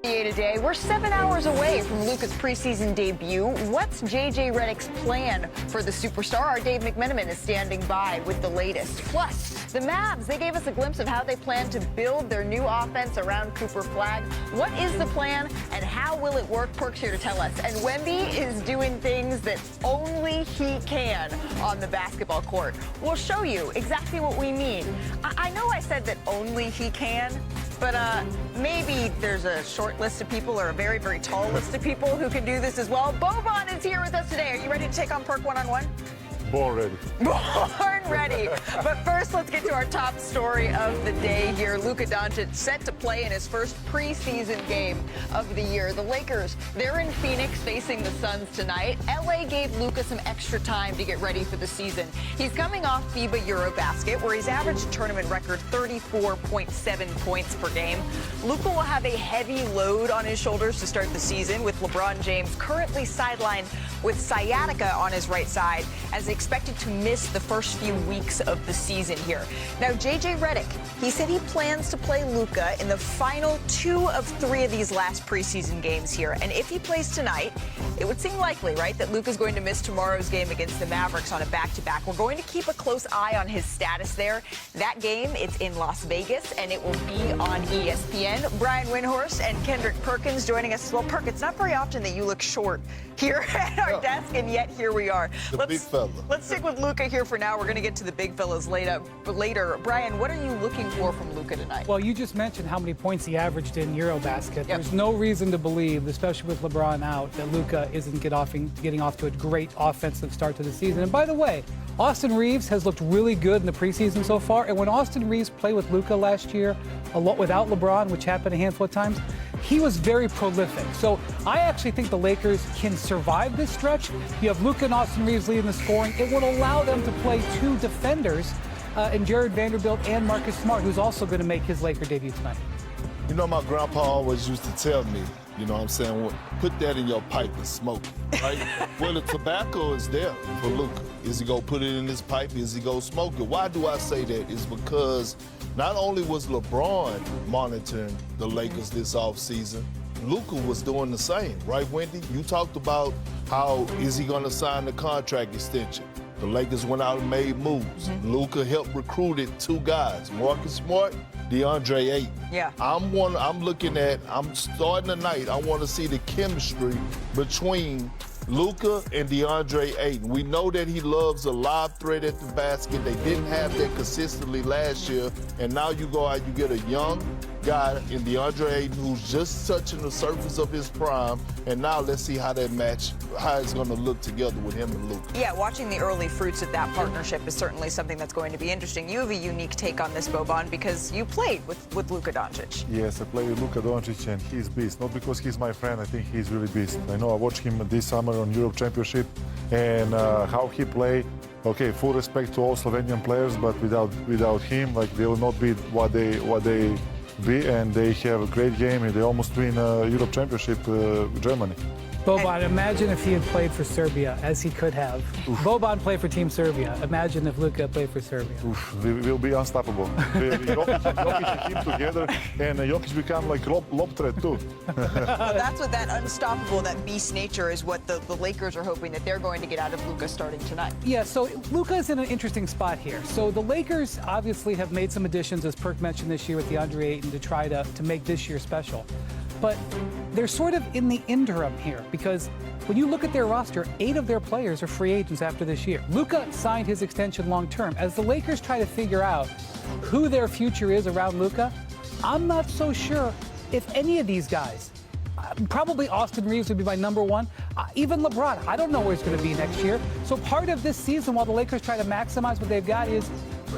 Today, we're 7 hours away from Luka's preseason debut. What's J.J. Redick's plan for the superstar? Our Dave McMenamin is standing by with the latest. Plus, the Mavs, they gave us a glimpse of how they plan to build their new offense around Cooper Flagg. What is the plan and how will it work? Perk's here to tell us. And Wemby is doing things that only he can on the basketball court. We'll show you exactly what we mean. I know I said that only he can, but maybe there's a short list of people or a very, very tall list of people who can do this as well. Boban is here with us today. Are you ready to take on Perk one-on-one? Born ready. Born ready. But first, let's get to our top story of the day here. Luka Doncic set to play in his first preseason game of the year. The Lakers, they're in Phoenix facing the Suns tonight. LA gave Luka some extra time to get ready for the season. He's coming off FIBA Eurobasket, where he's averaged a tournament record 34.7 points per game. Luka will have a heavy load on his shoulders to start the season, with LeBron James currently sidelined with sciatica on his right side, as expected to miss the first few weeks of the season here. Now, J.J. Redick, he said he plans to play Luka in the final 2 of 3 of these last preseason games here. And if he plays tonight, it would seem likely, right, that Luka's going to miss tomorrow's game against the Mavericks on a back-to-back. We're going to keep a close eye on his status there. That game, it's in Las Vegas, and it will be on ESPN. Brian Windhorst and Kendrick Perkins joining us as well. Perk, it's not very often that you look short here at our desk, and yet here we are. Big fella. Let's stick with Luka here for now. We're going to get to the big fellas later. Brian, what are you looking for from Luka tonight? Well, you just mentioned how many points he averaged in Eurobasket. Yep. There's no reason to believe, especially with LeBron out, that Luka isn't getting off to a great offensive start to the season. And by the way, Austin Reeves has looked really good in the preseason so far. And when Austin Reeves played with Luka last year, a lot without LeBron, which happened a handful of times, he was very prolific. So I actually think the Lakers can survive this stretch. You have Luka and Austin Reeves leading the scoring. It would allow them to play 2 defenders in Jared Vanderbilt and Marcus Smart, who's also going to make his Laker debut tonight. You know, my grandpa always used to tell me, you know what I'm saying, well, put that in your pipe and smoke it, right? Well, the tobacco is there for Luka. Is he going to put it in his pipe? Is he going to smoke it? Why do I say that? It's because not only was LeBron monitoring the Lakers this offseason, Luka was doing the same, right, Wendy? You talked about how is he going to sign the contract extension. The Lakers went out and made moves. Luka helped recruited 2 guys, Marcus Smart, DeAndre Ayton. Yeah. I'm starting tonight. I want to see the chemistry between Luka and DeAndre Ayton. We know that he loves a lob threat at the basket. They didn't have that consistently last year. And now you go out, you get a young guy in DeAndre Ayton who's just touching the surface of his prime. And now let's see how that match, how it's going to look together with him and Luka. Yeah, watching the early fruits of that partnership is certainly something that's going to be interesting. You have a unique take on this, Boban, because you played with Luka Doncic. Yes, I played with Luka Doncic, and he's beast. Not because he's my friend, I think he's really beast. I know I watched him this summer on Europe Championship, and how he played. Okay, full respect to all Slovenian players, but without him, like, they will not be what they be, and they have a great game, and they almost win Europe Championship Germany. Boban, imagine if he had played for Serbia, as he could have. Oof. Boban played for Team Serbia. Imagine if Luka played for Serbia. Oof, we will be unstoppable. Jokic and him together, and Jokic become like lob threat too. Well, that's what that unstoppable, that beast nature is what the Lakers are hoping that they're going to get out of Luka starting tonight. Yeah, so Luka is in an interesting spot here. So the Lakers obviously have made some additions, as Perk mentioned this year with DeAndre Ayton, to try to make this year special. But they're sort of in the interim here, because when you look at their roster, 8 of their players are free agents after this year. Luka signed his extension long-term. As the Lakers try to figure out who their future is around Luka, I'm not so sure if any of these guys, probably Austin Reeves would be my number 1. Even LeBron, I don't know where he's going to be next year. So part of this season, while the Lakers try to maximize what they've got, is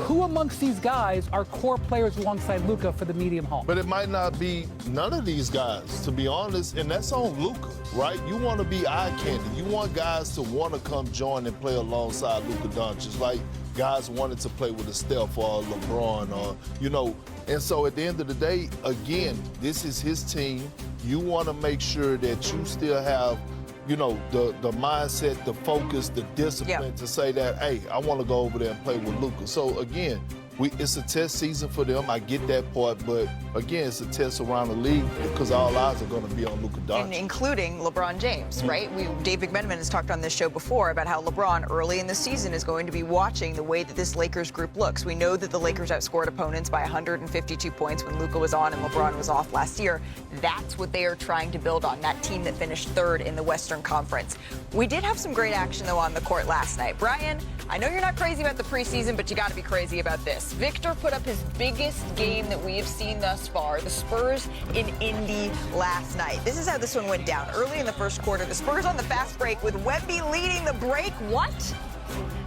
who amongst these guys are core players alongside Luka for the medium haul? But it might not be none of these guys, to be honest, and that's on Luka, right? You want to be eye candy. You want guys to want to come join and play alongside Luka Doncic, like guys wanted to play with a Steph or a LeBron, or, you know. And so at the end of the day, again, this is his team. You want to make sure that you still have, you know, the mindset, the focus, the discipline to say that, hey, I want to go over there and play with Luka. So, again, It's a test season for them. I get that part, but again, it's a test around the league because all eyes are going to be on Luka Doncic. Including LeBron James, right? Dave McMenamin has talked on this show before about how LeBron early in the season is going to be watching the way that this Lakers group looks. We know that the Lakers outscored opponents by 152 points when Luka was on and LeBron was off last year. That's what they are trying to build on, that team that finished third in the Western Conference. We did have some great action, though, on the court last night. Brian, I know you're not crazy about the preseason, but you got to be crazy about this. Victor put up his biggest game that we have seen thus far. The Spurs in Indy last night. This is how this one went down. Early in the first quarter, the Spurs on the fast break with Wemby leading the break. What?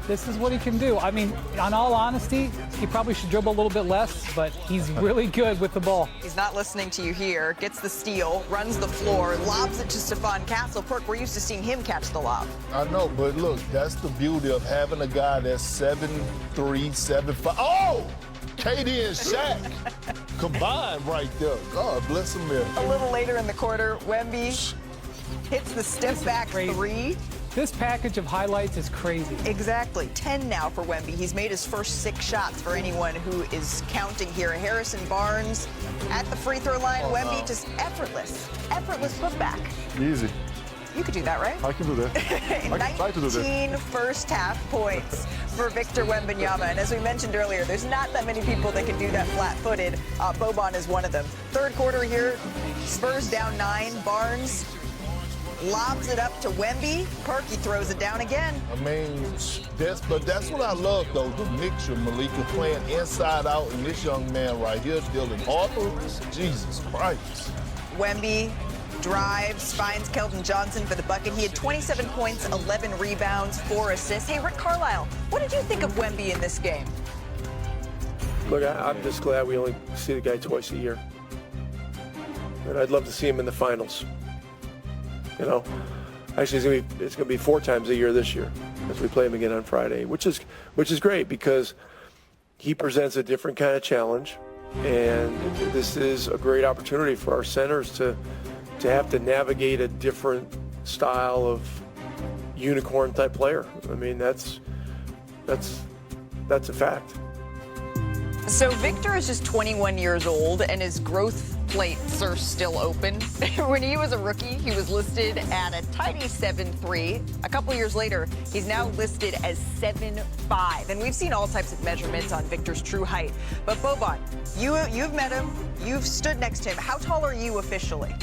This is what he can do. I mean, in all honesty, he probably should dribble a little bit less, but he's really good with the ball. He's not listening to you here. Gets the steal, runs the floor, lobs it to Stephon Castle. Perk, we're used to seeing him catch the lob. I know, but look, that's the beauty of having a guy that's 7'3", 7'5". Oh! KD and Shaq combined right there. God bless him there. A little later in the quarter, Wemby hits the step back three. This package of highlights is crazy. Exactly. 10 now for Wemby. He's made his first 6 shots for anyone who is counting here. Harrison Barnes at the free throw line. Wemby just effortless putback. Easy. You could do that, right? I can do that. I can try to do that. 19 first half points for Victor Wembanyama. And as we mentioned earlier, there's not that many people that can do that flat-footed. Boban is one of them. Third quarter here, Spurs down 9. Barnes lobs it up to Wemby. Perky throws it down again. I mean, that's what I love, though, the mixture. Malika playing inside out, and this young man right here, Dylan Harper. Jesus Christ. Wemby drives, finds Keldon Johnson for the bucket. He had 27 points, 11 rebounds, 4 assists. Hey, Rick Carlisle, what did you think of Wemby in this game? Look, I'm just glad we only see the guy twice a year. And I'd love to see him in the finals. You know, actually, it's going to be 4 times a year this year as we play him again on Friday, which is great because he presents a different kind of challenge, and this is a great opportunity for our centers to have to navigate a different style of unicorn type player. I mean, that's a fact. So Victor is just 21 years old, and his growth plates are still open. When he was a rookie, he was listed at a tiny 7'3". A couple years later, he's now listed as 7'5". And we've seen all types of measurements on Victor's true height. But Boban, you've met him. You've stood next to him. How tall are you officially?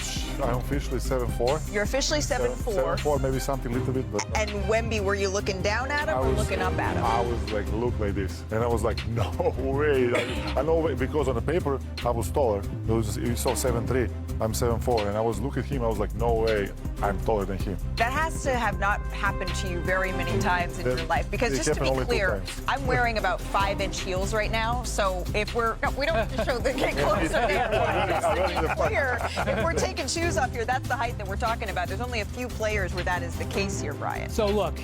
I'm officially 7'4". You're officially 7'4". 7'4", maybe something a little bit. But and Wemby, were you looking down at him or looking up at him? I was like, look like this. And I was like, no way. I know because on the paper, I was taller. You saw 7'3". I'm 7'4". And I was looking at him, I was like, no way, I'm taller than him. That has to have not happened to you very many times in your life. Because just to be clear, I'm wearing about 5-inch heels right now. So if we don't have to show the get closer here. Just to be clear, if we're taking shoes off here, that's the height that we're talking about. There's only a few players where that is the case here, Brian. So look,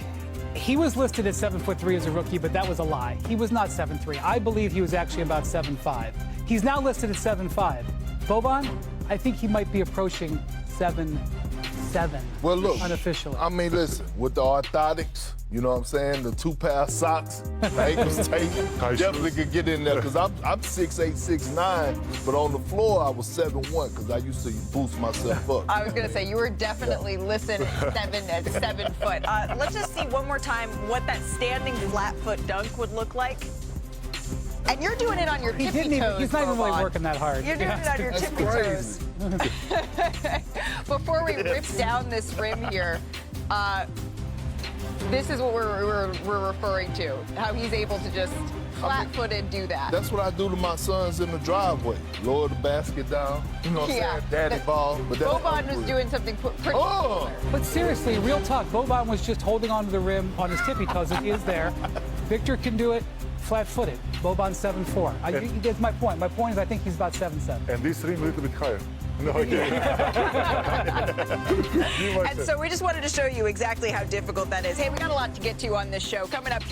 he was listed at 7'3" as a rookie, but that was a lie. He was not 7'3". I believe he was actually about 7'5". He's now listed at 7'5". Boban, I think he might be approaching 7'7". Well, look, unofficially. I mean, listen, with the orthotics, you know what I'm saying, the 2-pair of socks, the ankles tape, definitely could get in there because I'm 6'8", 6'9", but on the floor I was 7'1" because I used to boost myself up. I was going to say, you were definitely listed at 7 foot. Let's just see one more time what that standing flat foot dunk would look like. And you're doing it on your tippy toes. He's not even really working that hard. You're doing it on your tippy toes. Before we rip down this rim here, this is what we're referring to, how he's able to just flat-footed do that. That's what I do to my sons in the driveway. Lower the basket down, you know what I'm saying? Daddy ball. But Boban was doing something pretty similar. But seriously, real talk, Boban was just holding onto the rim on his tippy toes. It is there. Victor can do it flat-footed. Boban's 7'4". That's my point. My point is I think he's about 7'7". And this rim a little bit higher. No, okay. And so we just wanted to show you exactly how difficult that is. Hey, we got a lot to get to on this show. Coming up.